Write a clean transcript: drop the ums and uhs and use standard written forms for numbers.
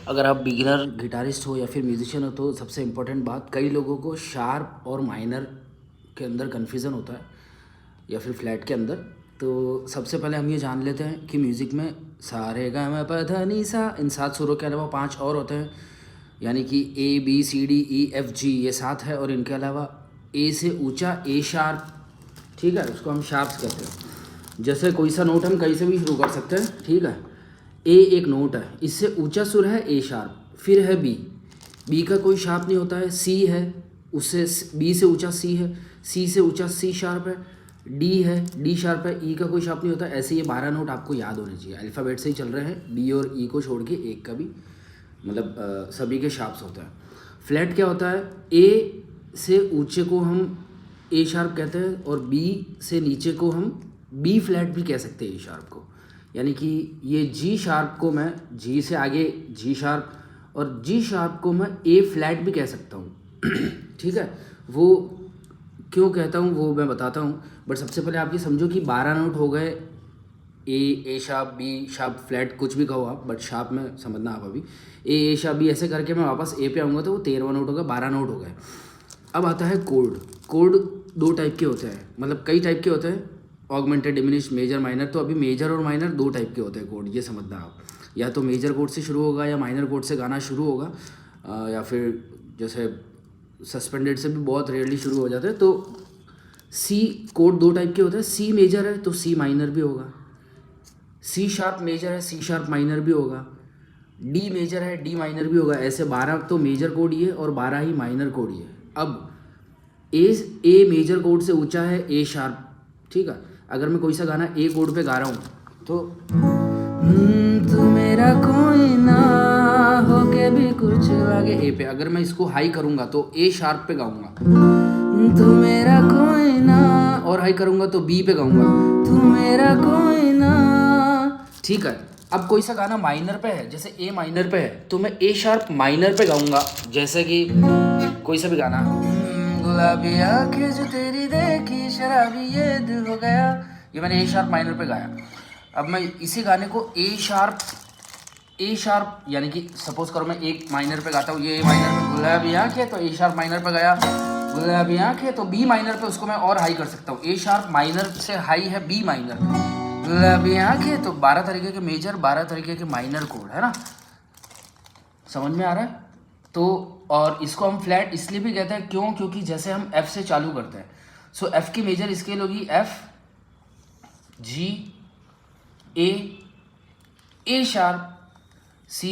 अगर आप beginner guitarist हो या फिर म्यूजिशियन हो तो सबसे इम्पोर्टेंट बात, कई लोगों को शार्प और माइनर के अंदर कन्फ्यूज़न होता है या फिर फ्लैट के अंदर। तो सबसे पहले हम ये जान लेते हैं कि म्यूज़िक में सा रे गा मा पा धा नी सा, इन 7 सुरों के अलावा 5 और होते हैं, यानी कि A B C D E F G, ये 7 है। और इनके अलावा ए से ऊंचा ए शार्प, ठीक है, उसको हम शार्प्स कहते हैं। जैसे कोई सा नोट हम कहीं से भी शुरू कर सकते हैं, ठीक है। ए एक नोट है, इससे ऊंचा सुर है ए शार्प, फिर है बी, बी का कोई शार्प नहीं होता है, सी है, उससे बी से ऊंचा सी है, सी से ऊंचा सी शार्प है, डी है, डी शार्प है, ई का कोई शार्प नहीं होता। ऐसे ये 12 नोट आपको याद होने चाहिए, अल्फ़ाबेट से ही चल रहे हैं, डी और ई को छोड़ के एक का भी, मतलब सभी के शार्प्स होते हैं। फ्लैट क्या होता है, ए से ऊंचे को हम ए शार्प कहते हैं और बी से नीचे को हम बी फ्लैट भी कह सकते हैं ए शार्प को। यानी कि ये जी शार्प को मैं, जी से आगे जी शार्प और जी शार्प को मैं ए फ्लैट भी कह सकता हूँ ठीक है। वो क्यों कहता हूँ वो मैं बताता हूँ, बट सबसे पहले आप ये समझो कि 12 नोट हो गए, ए शार्प बी शार्प फ्लैट कुछ भी कहो आप, बट शार्प में समझना आप अभी। ए शार्प बी ऐसे करके मैं वापस ए पे आऊँगा तो वो 13वां नोट होगा, 12 नोट हो गए। अब आता है कोड। कोड 2 टाइप के होते हैं, मतलब कई टाइप के होते हैं, ऑगमेंटेड, डिमिनिश, मेजर, माइनर। तो अभी मेजर और माइनर 2 टाइप के होते हैं कोड, ये समझना आप। या तो मेजर कोड से शुरू होगा या माइनर कोड से गाना शुरू होगा, या फिर जैसे सस्पेंडेड से भी बहुत रेयरली शुरू हो जाते हैं। तो सी कोड 2 टाइप के होते हैं, सी मेजर है तो सी माइनर भी होगा, सी शार्प मेजर है सी शार्प माइनर भी होगा, डी मेजर है डी माइनर भी होगा। ऐसे 12 तो मेजर कोड ही है और 12 ही माइनर कोड ही है। अब ए मेजर कोड से ऊंचा है ए शार्प, ठीक है। अगर मैं कोई सा गाना ए कोड पे गा रहा हूँ तो तू मेरा कोई ना हो के भी कुछ आगे ए पे, अगर मैं इसको हाई करूँगा तो ए शार्प पे गाऊंगा, तू मेरा कोई ना, और हाई करूँगा तो बी पे गाऊंगा, तू मेरा कोई ना, ठीक है। अब कोई सा गाना माइनर पे है, जैसे ए माइनर पे है, तो मैं ए शार्प माइनर पे गाऊंगा। जैसे कि कोई सा भी गाना, गुलाबी आंखें जो तेरी देखी शराबी ये दिल हो गया, ये मैंने ए शार्प माइनर पे गाया। अब मैं इसी गाने को ए शार्प यानी कि सपोज करो मैं एक माइनर पे गाता हूँ, ये ए माइनर पे गुलाबी आंखें, तो ए शार्प माइनर पे गाया गुलाबी आंखें, तो बी माइनर पे उसको मैं और हाई कर सकता हूँ। ए शार्प माइनर से हाई है बी माइनर, गुलाबी आंखें, तो 12 तरीके के मेजर, 12 तरीके के माइनर कोड है ना, समझ में आ रहा है। तो और इसको हम फ्लैट इसलिए भी कहते हैं क्यों, क्योंकि जैसे हम एफ से चालू करते हैं, सो एफ की मेजर स्केल होगी एफ जी ए शार्प सी